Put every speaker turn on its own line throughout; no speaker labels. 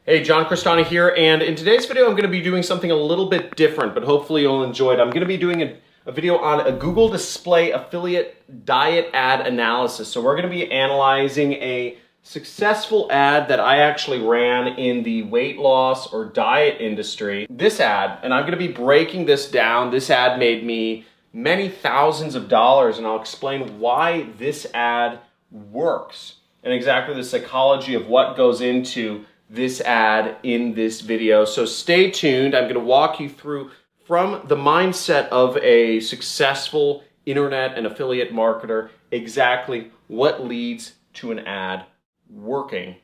Hey, John Cristani here, and in today's video I'm going to be doing something a little bit different, but hopefully you'll enjoy it. I'm going to be doing a video on a Google Display affiliate diet ad analysis. So we're going to be analyzing a successful ad that I actually ran in the weight loss or diet industry. This ad, and I'm going to be breaking this down. This ad made me many thousands of dollars, and I'll explain why this ad works and exactly the psychology of what goes into this ad in this video. So stay tuned. I'm going to walk you through from the mindset of a successful internet and affiliate marketer exactly what leads to an ad working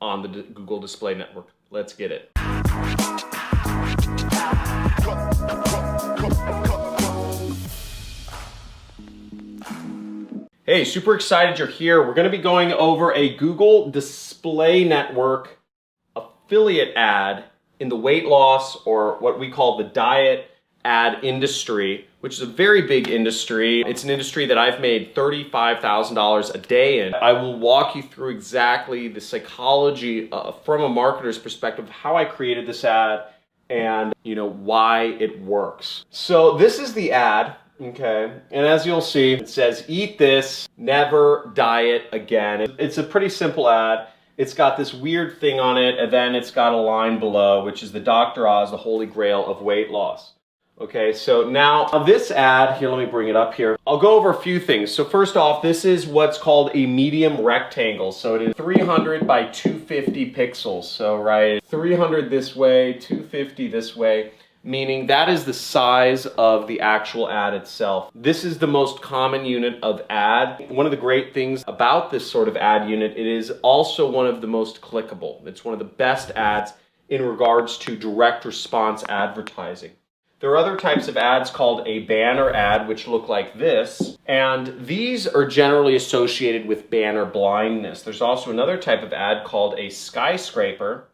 on the Google Display Network. Let's get it. Hey, super excited you're here. We're going to be going over a Google Display Network affiliate ad in the weight loss, or what we call the diet ad industry, which is a very big industry. It's an industry that I've made $35,000 a day in. I will walk you through exactly the psychology from a marketer's perspective, how I created this ad and why it works. So this is the ad, okay? And as you'll see, it says, "Eat this, never diet again." It's a pretty simple ad. It's got this weird thing on it, and then it's got a line below, which is the Dr. Oz, the holy grail of weight loss. Okay, so now this ad, here, let me bring it up here. I'll go over a few things. So first off, this is what's called a medium rectangle. So it is 300 by 250 pixels. So, right, 300 this way, 250 this way, meaning that is the size of the actual ad itself. This is the most common unit of ad. One of the great things about this sort of ad unit, it is also one of the most clickable. It's one of the best ads in regards to direct response advertising. There are other types of ads called a banner ad, which look like this, and these are generally associated with banner blindness. There's also another type of ad called a skyscraper,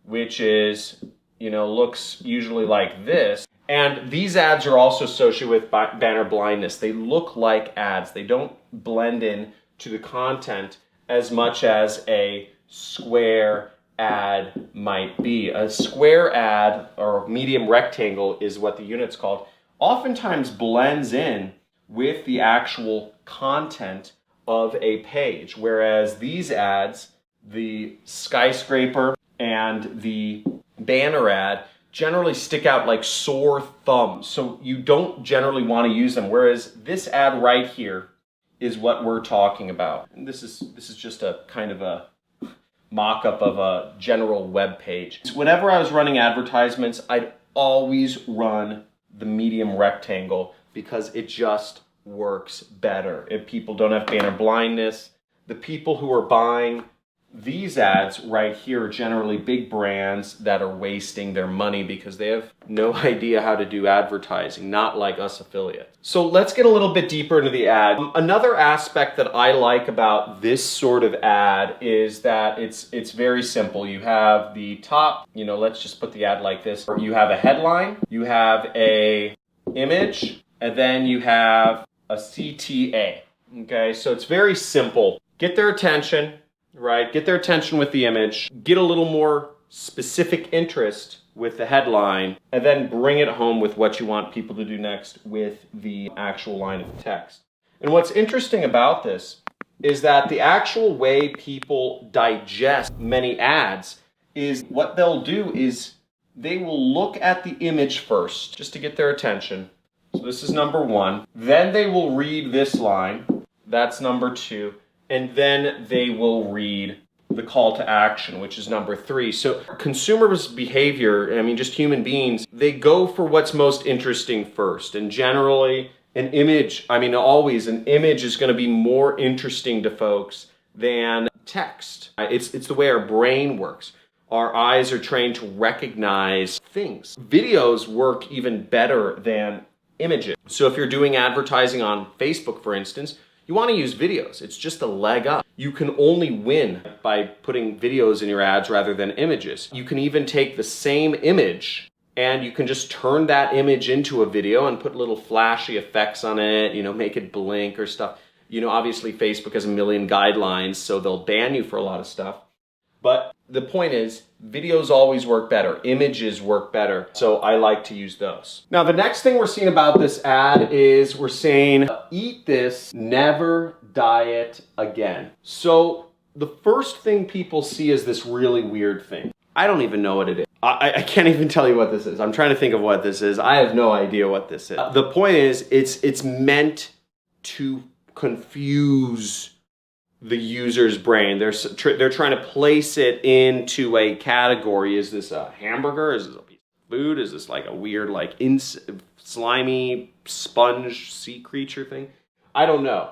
which is looks usually like this. And these ads are also associated with banner blindness. They look like ads. They don't blend in to the content as much as a square ad might be. A square ad, or medium rectangle is what the unit's called, oftentimes blends in with the actual content of a page. Whereas these ads, the skyscraper and the banner ad, generally stick out like sore thumbs, so you don't generally want to use them, whereas this ad right here is what we're talking about. And this is just a kind of a mock-up of a general web page. Whenever I was running advertisements, I'd always run the medium rectangle because it just works better. If people don't have banner blindness, the people who are buying these ads right here are generally big brands that are wasting their money because they have no idea how to do advertising, not like us affiliates. So let's get a little bit deeper into the ad. Another aspect that I like about this sort of ad is that it's very simple. You have the top, let's just put the ad like this. You have a headline, you have a image, and then you have a CTA. Okay, so it's very simple. Get their attention. Right, get their attention with the image, get a little more specific interest with the headline, and then bring it home with what you want people to do next with the actual line of text. And what's interesting about this is that the actual way people digest many ads is what they'll do is they will look at the image first, just to get their attention. So this is number one. Then they will read this line, that's number two. And then they will read the call to action, which is number three. So consumers' behavior, just human beings, they go for what's most interesting first. And generally, always an image is going to be more interesting to folks than text. It's the way our brain works. Our eyes are trained to recognize things. Videos work even better than images. So if you're doing advertising on Facebook, for instance, you want to use videos. It's just a leg up. You can only win by putting videos in your ads rather than images. You can even take the same image and you can just turn that image into a video and put little flashy effects on it, make it blink or stuff. Obviously Facebook has a million guidelines, so they'll ban you for a lot of stuff. But the point is, videos always work better. Images work better. So I like to use those. Now, the next thing we're seeing about this ad is we're saying, eat this, never diet again. So the first thing people see is this really weird thing. I don't even know what it is. I can't even tell you what this is. I'm trying to think of what this is. I have no idea what this is. The point is, it's meant to confuse the user's brain. They're trying to place it into a category. Is this a hamburger? Is this a piece of food? Is this like a weird, like slimy sponge sea creature thing? I don't know.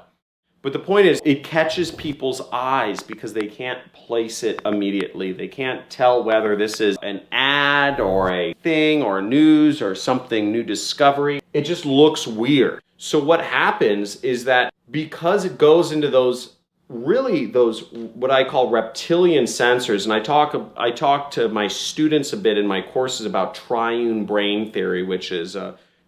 But the point is, it catches people's eyes because they can't place it immediately. They can't tell whether this is an ad or a thing or news or something new discovery. It just looks weird. So what happens is that because it goes into those what I call reptilian sensors, and I talk to my students a bit in my courses about triune brain theory, which is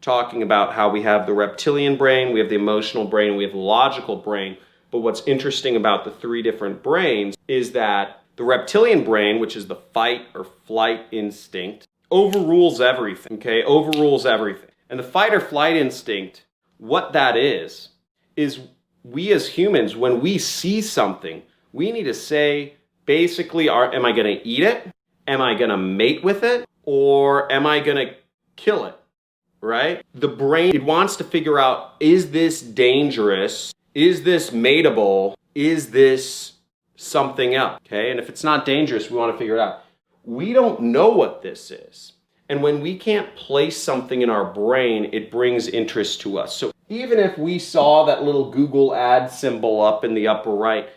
talking about how we have the reptilian brain, we have the emotional brain, we have the logical brain. But what's interesting about the three different brains is that the reptilian brain, which is the fight or flight instinct, overrules everything, okay? Overrules everything. And the fight or flight instinct, what that is we as humans, when we see something, we need to say, basically, am I gonna eat it? Am I gonna mate with it? Or am I gonna kill it? Right? The brain, it wants to figure out, is this dangerous? Is this mateable? Is this something else? Okay, and if it's not dangerous, we want to figure it out. We don't know what this is. And when we can't place something in our brain, it brings interest to us. So even if we saw that little Google ad symbol up in the upper right,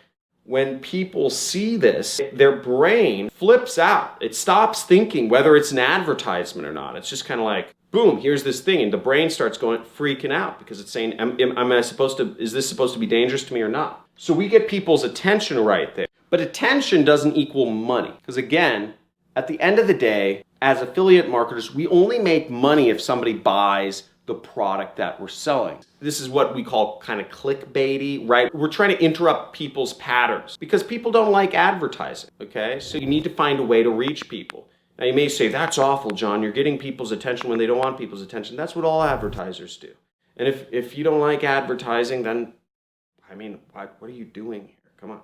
when people see this, their brain flips out. It stops thinking whether it's an advertisement or not. It's just kind of like, boom, here's this thing, and the brain starts freaking out because it's saying, is this supposed to be dangerous to me or not? So we get people's attention right there. But attention doesn't equal money. Because again, at the end of the day, as affiliate marketers, we only make money if somebody buys the product that we're selling. This is what we call kind of clickbaity, right? We're trying to interrupt people's patterns because people don't like advertising, okay? So you need to find a way to reach people. Now you may say, that's awful, John. You're getting people's attention when they don't want people's attention. That's what all advertisers do. And if you don't like advertising, then, I mean, what are you doing here? Come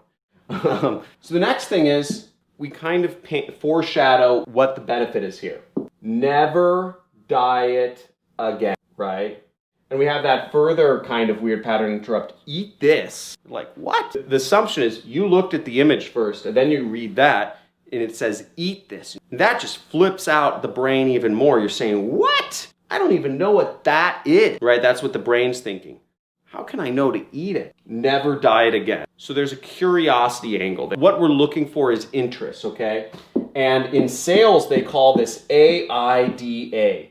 on. So the next thing is, we kind of foreshadow what the benefit is here. Never diet again, right? And we have that further kind of weird pattern interrupt. Eat this. Like, what? The assumption is you looked at the image first, and then you read that, and it says, eat this. And that just flips out the brain even more. You're saying, what? I don't even know what that is, right? That's what the brain's thinking. How can I know to eat it? Never diet again. So there's a curiosity angle. What we're looking for is interest, okay? And in sales, they call this AIDA.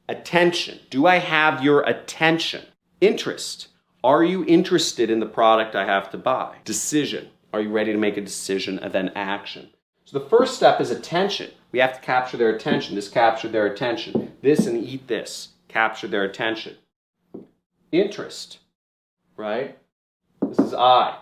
Attention. Do I have your attention? Interest. Are you interested in the product I have to buy? Decision. Are you ready to make a decision? And then action. So the first step is attention. We have to capture their attention. This captured their attention. This and eat this captured their attention. Interest. Right? This is I.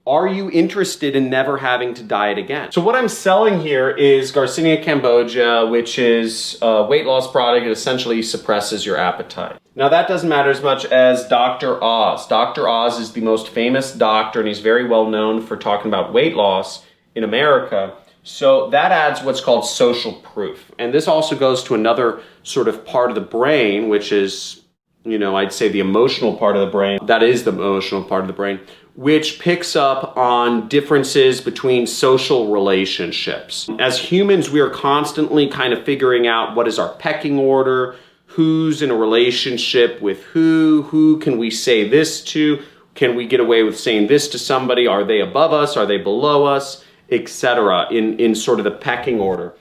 Are you interested in never having to diet again? So what I'm selling here is Garcinia cambogia, which is a weight loss product. It essentially suppresses your appetite. Now that doesn't matter as much as Dr. Oz. Dr. Oz is the most famous doctor, and he's very well known for talking about weight loss in America. So that adds what's called social proof. And this also goes to another sort of part of the brain, which is, you know, I'd say the emotional part of the brain. That is the emotional part of the brain, which picks up on differences between social relationships. As humans, we are constantly kind of figuring out what is our pecking order, who's in a relationship with who can we say this to, can we get away with saying this to somebody, are they above us, are they below us, etc. in sort of the pecking order.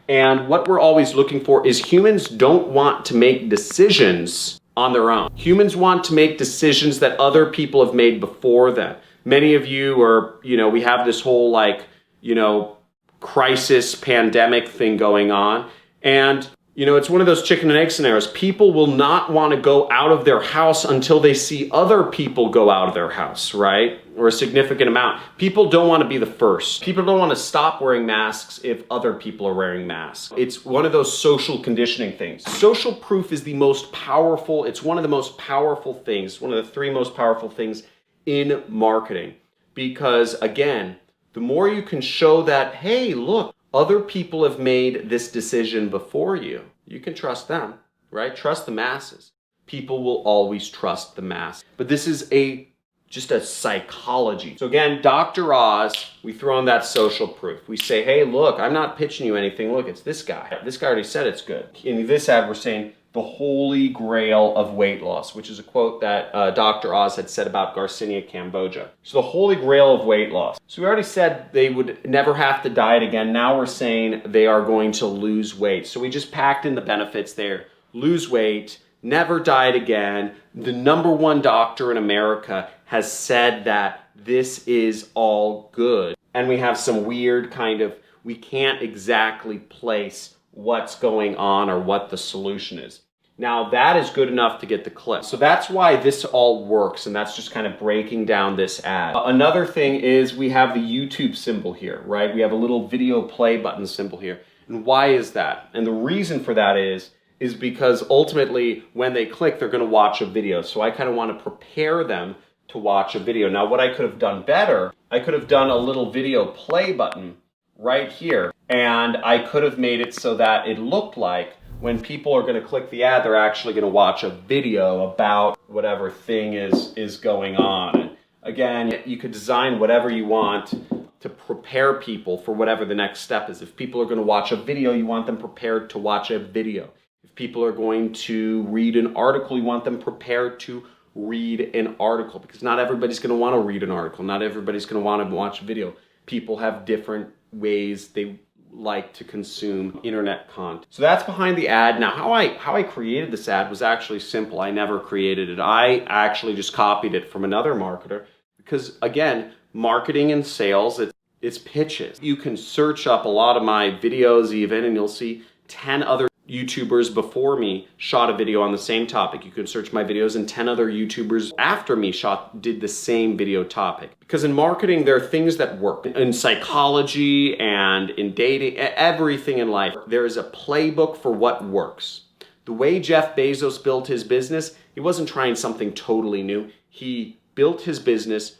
And what we're always looking for is humans don't want to make decisions on their own. Humans want to make decisions that other people have made before them. Many of you are, you know, we have this whole like, you know, crisis pandemic thing going on. And You know, it's one of those chicken and egg scenarios. People will not want to go out of their house until they see other people go out of their house, right? Or a significant amount. People don't want to be the first. People don't want to stop wearing masks if other people are wearing masks. It's one of those social conditioning things. Social proof is the most powerful, it's one of the most powerful things, one of the 3 most powerful things in marketing. Because again, the more you can show that, hey, look, other people have made this decision before you. You can trust them, right? Trust the masses. People will always trust the mass. But this is just a psychology. So again, Dr. Oz, we throw in that social proof. We say, hey, look, I'm not pitching you anything. Look, it's this guy. This guy already said it's good. In this ad, we're saying the holy grail of weight loss, which is a quote that Dr. Oz had said about Garcinia Cambogia. So the holy grail of weight loss. So we already said they would never have to diet again. Now we're saying they are going to lose weight. So we just packed in the benefits there. Lose weight, never diet again. The #1 doctor in America has said that this is all good. And we have some weird we can't exactly place what's going on or what the solution is. Now that is good enough to get the click. So that's why this all works, and that's just kind of breaking down this ad. Another thing is we have the YouTube symbol here, right? We have a little video play button symbol here. And why is that? And the reason for that is because ultimately when they click, they're gonna watch a video. So I kind of want to prepare them to watch a video. Now what I could have done better, I could have done a little video play button right here, and I could have made it so that it looked like when people are going to click the ad, they're actually going to watch a video about whatever thing is going on. And again, you could design whatever you want to prepare people for whatever the next step is. If people are going to watch a video, you want them prepared to watch a video. If people are going to read an article, you want them prepared to read an article, because not everybody's going to want to read an article. Not everybody's going to want to watch a video. People have different ways they like to consume internet content. So that's behind the ad. Now how I created this ad was actually simple. I never created it. I actually just copied it from another marketer, because again, marketing and sales, it's pitches. You can search up a lot of my videos even, and you'll see 10 other YouTubers before me shot a video on the same topic. You can search my videos, and 10 other YouTubers after me did the same video topic. Because in marketing, there are things that work. In psychology and in dating, everything in life, there is a playbook for what works. The way Jeff Bezos built his business, he wasn't trying something totally new. He built his business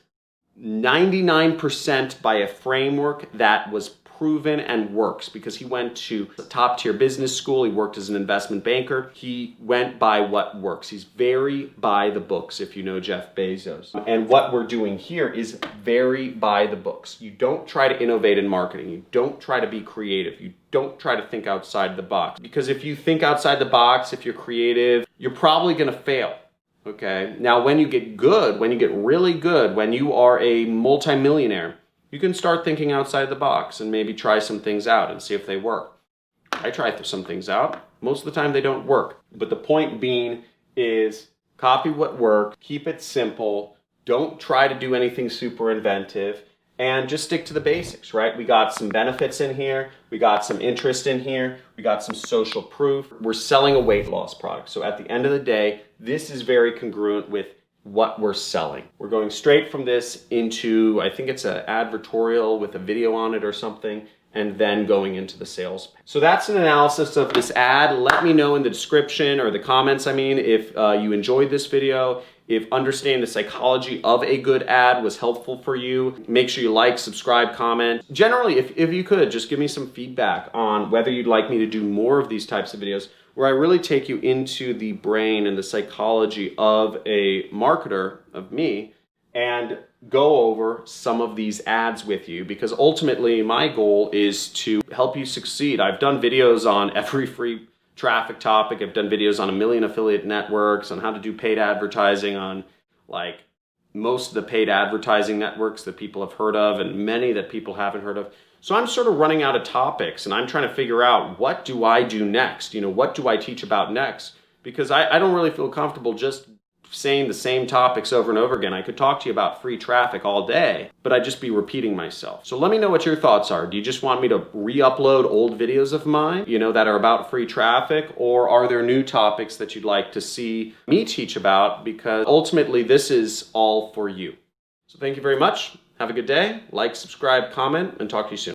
99% by a framework that was proven and works, because he went to a top-tier business school. He worked as an investment banker. He went by what works. He's very by the books, if you know Jeff Bezos. And what we're doing here is very by the books. You don't try to innovate in marketing. You don't try to be creative. You don't try to think outside the box. Because if you think outside the box, if you're creative, you're probably going to fail. Okay? Now, when you get good, when you get really good, when you are a multimillionaire, you can start thinking outside the box and maybe try some things out and see if they work. I try some things out. Most of the time they don't work. But the point being is copy what works, keep it simple, don't try to do anything super inventive, and just stick to the basics, right? We got some benefits in here, we got some interest in here, we got some social proof. We're selling a weight loss product. So at the end of the day, this is very congruent with what we're selling. We're going straight from this into, I think it's an advertorial with a video on it or something, and then going into the sales. So that's an analysis of this ad. Let me know in the description, or the comments, if you enjoyed this video, if understanding the psychology of a good ad was helpful for you. Make sure you like, subscribe, comment. Generally, if you could, just give me some feedback on whether you'd like me to do more of these types of videos, where I really take you into the brain and the psychology of a marketer, of me, and go over some of these ads with you, because ultimately my goal is to help you succeed. I've done videos on every free traffic topic. I've done videos on 1 million affiliate networks, on how to do paid advertising on like most of the paid advertising networks that people have heard of, and many that people haven't heard of. So I'm sort of running out of topics, and I'm trying to figure out, what do I do next? What do I teach about next? Because I don't really feel comfortable just saying the same topics over and over again. I could talk to you about free traffic all day, but I'd just be repeating myself. So let me know what your thoughts are. Do you just want me to re-upload old videos of mine, that are about free traffic, or are there new topics that you'd like to see me teach about? Because ultimately this is all for you. So thank you very much. Have a good day. Like, subscribe, comment, and talk to you soon.